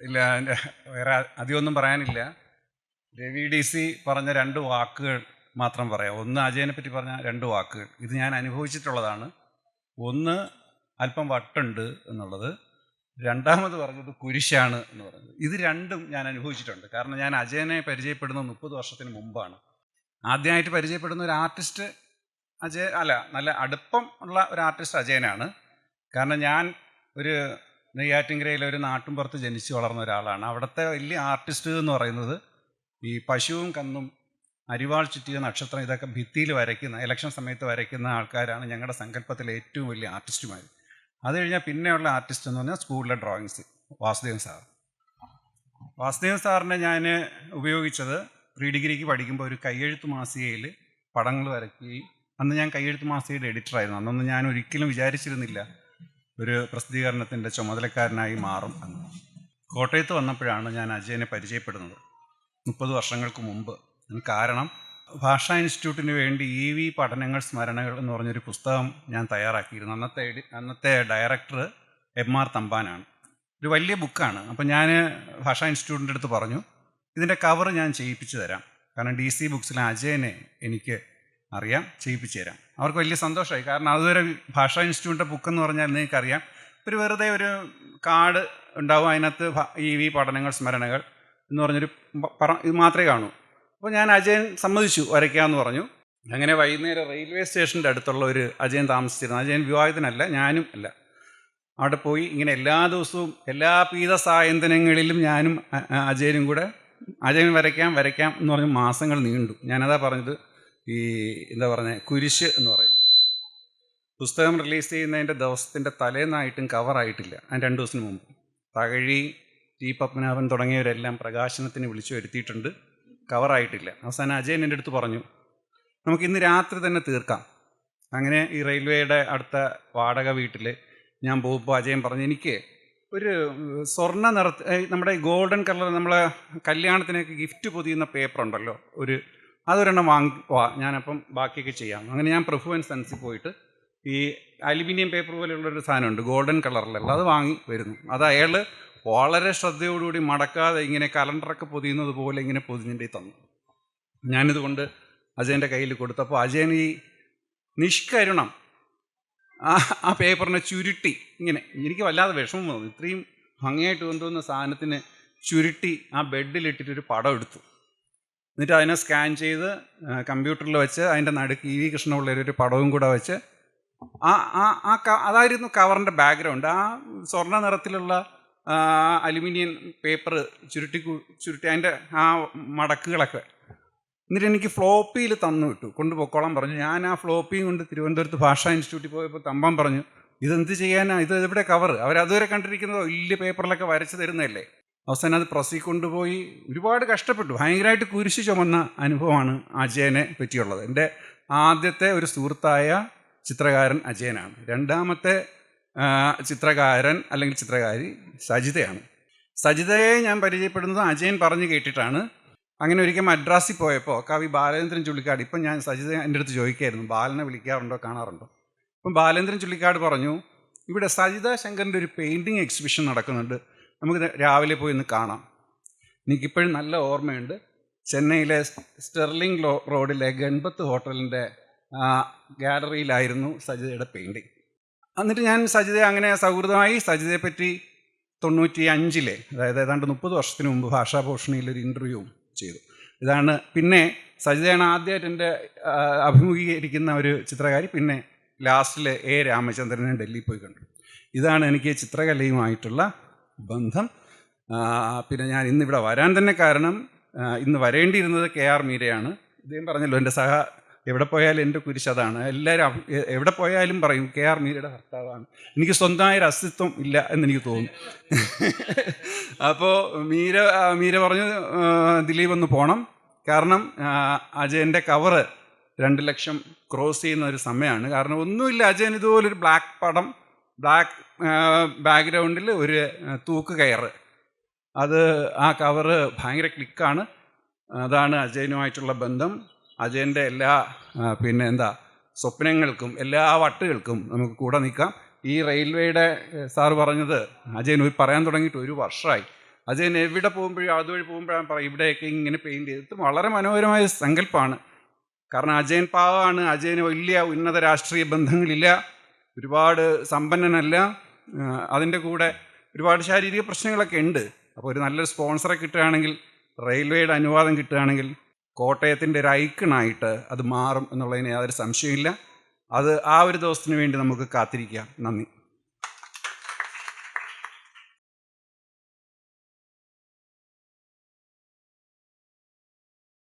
ഇല്ല, എൻ്റെ വേറെ അധികമൊന്നും പറയാനില്ല. രവി ഡി സി പറഞ്ഞ 2 വാക്കുകൾ മാത്രം പറയാം. ഒന്ന്, അജയനെ പറ്റി പറഞ്ഞ 2 വാക്കുകൾ. ഇത് ഞാൻ അനുഭവിച്ചിട്ടുള്ളതാണ്. ഒന്ന്, അല്പം വട്ടുണ്ട് എന്നുള്ളത്. രണ്ടാമത് പറഞ്ഞത് കുരിശാണ് എന്ന് പറയുന്നത്. ഇത് രണ്ടും ഞാൻ അനുഭവിച്ചിട്ടുണ്ട്. കാരണം ഞാൻ അജയനെ പരിചയപ്പെടുന്നത് 30 വർഷത്തിന് മുമ്പാണ്. ആദ്യമായിട്ട് പരിചയപ്പെടുന്ന ഒരു ആർട്ടിസ്റ്റ് നല്ല അടുപ്പം ഉള്ള ഒരു ആർട്ടിസ്റ്റ് അജയനാണ്. കാരണം ഞാൻ ഒരു നെയ്യാറ്റിൻകരയിലെ ഒരു നാട്ടിൻപുറത്ത് ജനിച്ചു വളർന്ന ഒരാളാണ്. അവിടുത്തെ വലിയ ആർട്ടിസ്റ്റ് എന്ന് പറയുന്നത് ഈ പശുവും കന്നും അരിവാൾ ചുറ്റിയ നക്ഷത്രം ഇതൊക്കെ ഭിത്തിയിൽ വരയ്ക്കുന്ന, ഇലക്ഷൻ സമയത്ത് വരയ്ക്കുന്ന ആൾക്കാരാണ് ഞങ്ങളുടെ സങ്കല്പത്തിലെ ഏറ്റവും വലിയ ആർട്ടിസ്റ്റുമാർ. അത് കഴിഞ്ഞാൽ പിന്നെയുള്ള ആർട്ടിസ്റ്റ് എന്ന് പറഞ്ഞാൽ സ്കൂളിലെ ഡ്രോയിങ്സ് വാസുദേവൻ സാർ. വാസുദേവൻ സാറിനെ ഞാൻ ഉപയോഗിച്ചത് പ്രീ ഡിഗ്രിക്ക് പഠിക്കുമ്പോൾ ഒരു കയ്യെഴുത്ത് മാസികയിൽ പടങ്ങൾ വരയ്ക്കുകയും, അന്ന് ഞാൻ കയ്യെഴുത്ത് മാസികയുടെ എഡിറ്ററായിരുന്നു. അന്നൊന്നും ഞാൻ ഒരിക്കലും വിചാരിച്ചിരുന്നില്ല ഒരു പ്രസിദ്ധീകരണത്തിൻ്റെ ചുമതലക്കാരനായി മാറും എന്ന്. കോട്ടയത്ത് വന്നപ്പോഴാണ് ഞാൻ അജയനെ പരിചയപ്പെടുന്നത് 30 വർഷങ്ങൾക്ക് മുമ്പ്. കാരണം ഭാഷാ ഇൻസ്റ്റിറ്റ്യൂട്ടിന് വേണ്ടി EV പഠനങ്ങൾ സ്മരണകൾ എന്ന് പറഞ്ഞൊരു പുസ്തകം ഞാൻ തയ്യാറാക്കിയിരുന്നു. അന്നത്തെ ഡയറക്ടർ MR തമ്പാനാണ്. ഒരു വലിയ ബുക്കാണ്. അപ്പം ഞാൻ ഭാഷാ ഇൻസ്റ്റിറ്റ്യൂട്ടിൻ്റെ അടുത്ത് പറഞ്ഞു, ഇതിൻ്റെ കവർ ഞാൻ ചെയ്യിപ്പിച്ചു തരാം. കാരണം DC ബുക്സിലെ അജയനെ എനിക്ക് അറിയാം, ചെയ്യിപ്പിച്ചു തരാം. അവർക്ക് വലിയ സന്തോഷമായി. കാരണം അതുവരെ ഭാഷാ ഇൻസ്റ്റിറ്റ്യൂട്ടിൻ്റെ ബുക്കെന്ന് പറഞ്ഞാൽ നിങ്ങൾക്കറിയാം, ഒരു വെറുതെ ഒരു കാർഡ് ഉണ്ടാവും, അതിനകത്ത് EV പഠനങ്ങൾ സ്മരണകൾ എന്ന് പറഞ്ഞൊരു ഇത് മാത്രമേ കാണൂ. അപ്പോൾ ഞാൻ അജയൻ സമ്മതിച്ചു വരയ്ക്കാമെന്ന് പറഞ്ഞു. അങ്ങനെ വൈകുന്നേരം റെയിൽവേ സ്റ്റേഷൻ്റെ അടുത്തുള്ള ഒരു അജയൻ താമസിച്ചിരുന്നു. അജയൻ വിവാഹിതനല്ല, ഞാനും അല്ല. അവിടെ പോയി ഇങ്ങനെ എല്ലാ ദിവസവും എല്ലാ പീത സായന്തനങ്ങളിലും ഞാനും അജയനും കൂടെ അജയൻ വരയ്ക്കാം എന്ന് പറഞ്ഞ് മാസങ്ങൾ നീണ്ടു. ഞാനതാ പറഞ്ഞത്, ഈ കുരിശ് എന്ന് പറയുന്നത് പുസ്തകം റിലീസ് ചെയ്യുന്നതിൻ്റെ ദിവസത്തിൻ്റെ തലേന്നായിട്ടും കവറായിട്ടില്ല. അതിന് 2 ദിവസത്തിന് മുമ്പ് തകഴി, ടി പത്മനാഭൻ തുടങ്ങിയവരെല്ലാം പ്രകാശനത്തിന് വിളിച്ചു വരുത്തിയിട്ടുണ്ട്, കവറായിട്ടില്ല. അവസാനം അജയൻ എൻ്റെ അടുത്ത് പറഞ്ഞു, നമുക്ക് ഇന്ന് രാത്രി തന്നെ തീർക്കാം. അങ്ങനെ ഈ റെയിൽവേയുടെ അടുത്ത വാടക വീട്ടിൽ ഞാൻ പോകുമ്പോൾ അജയൻ പറഞ്ഞു, എനിക്ക് ഒരു സ്വർണ്ണ നമ്മുടെ ഗോൾഡൻ കളർ നമ്മളെ കല്യാണത്തിനൊക്കെ ഗിഫ്റ്റ് പൊതിയുന്ന പേപ്പർ ഉണ്ടല്ലോ, അതൊരെണ്ണം ഞാനപ്പം ബാക്കിയൊക്കെ ചെയ്യാം. അങ്ങനെ ഞാൻ പ്രഭു ആൻഡ് സൺസിൽ പോയിട്ട് ഈ അലുമിനിയം പേപ്പർ പോലെയുള്ളൊരു സാധനമുണ്ട് ഗോൾഡൻ കളറിലുള്ള, അത് വാങ്ങി വരുന്നു. അത് അയാൾ വളരെ ശ്രദ്ധയോടുകൂടി മടക്കാതെ ഇങ്ങനെ കലണ്ടറൊക്കെ പൊതിയുന്നത് പോലെ ഇങ്ങനെ പൊതിഞ്ഞിട്ട് തന്നു. ഞാനിതുകൊണ്ട് അജയൻ്റെ കയ്യിൽ കൊടുത്തപ്പോൾ അജയൻ ഈ നിഷ്കരുണം ആ പേപ്പറിനെ ചുരുട്ടി ഇങ്ങനെ, എനിക്ക് വല്ലാതെ വിഷമം തോന്നി. ഇത്രയും ഭംഗിയായിട്ട് കൊണ്ടുവന്ന സാധനത്തിന് ചുരുട്ടി ആ ബെഡിലിട്ടിട്ടൊരു പടം എടുത്തു. എന്നിട്ട് അതിനെ സ്കാൻ ചെയ്ത് കമ്പ്യൂട്ടറിൽ വെച്ച് അതിൻ്റെ നടുക്ക് EV കൃഷ്ണപിള്ളയുടെ ഒരു പടവും കൂടെ വെച്ച് അതായിരുന്നു കവറിൻ്റെ ബാക്ക്ഗ്രൗണ്ട്. ആ സ്വർണ്ണ നിറത്തിലുള്ള അലുമിനിയം പേപ്പർ ചുരുട്ടി അതിൻ്റെ ആ മടക്കുകളൊക്കെ. എന്നിട്ട് എനിക്ക് ഫ്ലോപ്പിയിൽ തന്നു വിട്ടു, കൊണ്ടുപോയിക്കോളാൻ പറഞ്ഞു. ഞാൻ ആ ഫ്ലോപ്പിയും കൊണ്ട് തിരുവനന്തപുരത്ത് ഭാഷാ ഇൻസ്റ്റിറ്റ്യൂട്ടിൽ പോയപ്പോൾ തമ്പാൻ പറഞ്ഞു, ഇതെന്ത് ചെയ്യാനാണ്, ഇത് എവിടെ കവർ? അവരതുവരെ കണ്ടിരിക്കുന്നത് വലിയ പേപ്പറിലൊക്കെ വരച്ച് തരുന്നതല്ലേ. അവസാനം അത് പ്രസ്സിൽ കൊണ്ടുപോയി ഒരുപാട് കഷ്ടപ്പെട്ടു. ഭയങ്കരമായിട്ട് കുരിശ് ചുമന്ന അനുഭവമാണ് അജയനെ പറ്റിയുള്ളത്. എൻ്റെ ആദ്യത്തെ ഒരു സുഹൃത്തായ ചിത്രകാരൻ അജയനാണ്. രണ്ടാമത്തെ ചിത്രകാരൻ അല്ലെങ്കിൽ ചിത്രകാരി സജിതയാണ്. സജിതയെ ഞാൻ പരിചയപ്പെടുന്നത് അജയൻ പറഞ്ഞു കേട്ടിട്ടാണ്. അങ്ങനെ ഒരിക്കൽ മദ്രാസിൽ പോയപ്പോൾ കവി ബാലചന്ദ്രൻ ചുള്ളിക്കാട്, ഇപ്പം ഞാൻ സജിത എൻ്റെ അടുത്ത് ചോദിക്കായിരുന്നു, ബാലനെ വിളിക്കാറുണ്ടോ, കാണാറുണ്ടോ? അപ്പം ബാലചന്ദ്രൻ ചുള്ളിക്കാട് പറഞ്ഞു, ഇവിടെ സജിത ശങ്കറിൻ്റെ ഒരു പെയിൻറ്റിങ് എക്സിബിഷൻ നടക്കുന്നുണ്ട്, നമുക്ക് രാവിലെ പോയി ഒന്ന് കാണാം. എനിക്കിപ്പോഴും നല്ല ഓർമ്മയുണ്ട്, ചെന്നൈയിലെ സ്റ്റെർലിംഗ് റോഡിലെ ഗൺപത്ത് ഹോട്ടലിൻ്റെ ഗാലറിയിലായിരുന്നു സജിതയുടെ പെയിൻറ്റിങ്. എന്നിട്ട് ഞാൻ സജിതയെ അങ്ങനെ സൗഹൃദമായി സജിതയെപ്പറ്റി 95-ലെ, അതായത് ഏതാണ്ട് 30 വർഷത്തിന് മുമ്പ് ഭാഷാഭൂഷണിയിലൊരു ഇൻ്റർവ്യൂ ചെയ്തു. ഇതാണ് പിന്നെ സജിതയാണ് ആദ്യമായിട്ട് എൻ്റെ അഭിമുഖീകരിക്കുന്ന ഒരു ചിത്രകാരി. പിന്നെ ലാസ്റ്റിൽ A രാമചന്ദ്രനെ ഡൽഹിയിൽ പോയി കണ്ടു. ഇതാണ് എനിക്ക് ചിത്രകലയുമായിട്ടുള്ള ബന്ധം. പിന്നെ ഞാൻ ഇന്നിവിടെ വരാൻ തന്നെ കാരണം, ഇന്ന് വരേണ്ടിയിരുന്നത് KR മീരയാണ്. ഇദ്ദേഹം പറഞ്ഞല്ലോ, എൻ്റെ എവിടെ പോയാലും എൻ്റെ കുരിശതാണ്. എല്ലാവരും എവിടെ പോയാലും പറയും KR മീരയുടെ ഭർത്താവാണ്. എനിക്ക് സ്വന്തമായൊരു അസ്തിത്വം ഇല്ല എന്നെനിക്ക് തോന്നുന്നു. അപ്പോൾ മീര പറഞ്ഞു, ദിലീപ് ഒന്ന് പോകണം. കാരണം അജയൻ്റെ കവറ് 2 ലക്ഷം ക്രോസ് ചെയ്യുന്ന ഒരു സമയമാണ്. കാരണം ഒന്നുമില്ല, അജയൻ ഇതുപോലൊരു ബ്ലാക്ക് പടം, ബ്ലാക്ക് ബാക്ക്ഗ്രൗണ്ടിൽ ഒരു തൂക്ക് കയറ്, അത് ആ കവറ് ഭയങ്കര ക്ലിക്കാണ്. അതാണ് അജയനുമായിട്ടുള്ള ബന്ധം. അജയൻ്റെ എല്ലാ സ്വപ്നങ്ങൾക്കും എല്ലാ വട്ടുകൾക്കും നമുക്ക് കൂടെ നിൽക്കാം. ഈ റെയിൽവേയുടെ സാറ് പറഞ്ഞത്, അജയൻ പറയാൻ തുടങ്ങിയിട്ട് 1 വർഷമായി. അജയൻ എവിടെ പോകുമ്പോഴും അതുവഴി പോകുമ്പോഴാണ് പറയും ഇവിടെയൊക്കെ ഇങ്ങനെ പെയിൻറ്റ് ചെയ്ത്. വളരെ മനോഹരമായ സങ്കല്പമാണ്. കാരണം അജയൻ പാവമാണ്, അജയന് വലിയ ഉന്നത രാഷ്ട്രീയ ബന്ധങ്ങളില്ല, ഒരുപാട് സമ്പന്നനല്ല, അതിൻ്റെ കൂടെ ഒരുപാട് ശാരീരിക പ്രശ്നങ്ങളൊക്കെ ഉണ്ട്. അപ്പോൾ ഒരു നല്ലൊരു സ്പോൺസറെ കിട്ടുകയാണെങ്കിൽ, റെയിൽവേയുടെ അനുവാദം കിട്ടുകയാണെങ്കിൽ കോട്ടയത്തിൻ്റെ ഒരു ഐക്കണായിട്ട് അത് മാറും എന്നുള്ളതിന് യാതൊരു സംശയമില്ല. അത് ആ ഒരു ദിവസത്തിന് വേണ്ടി നമുക്ക് കാത്തിരിക്കാം. നന്ദി.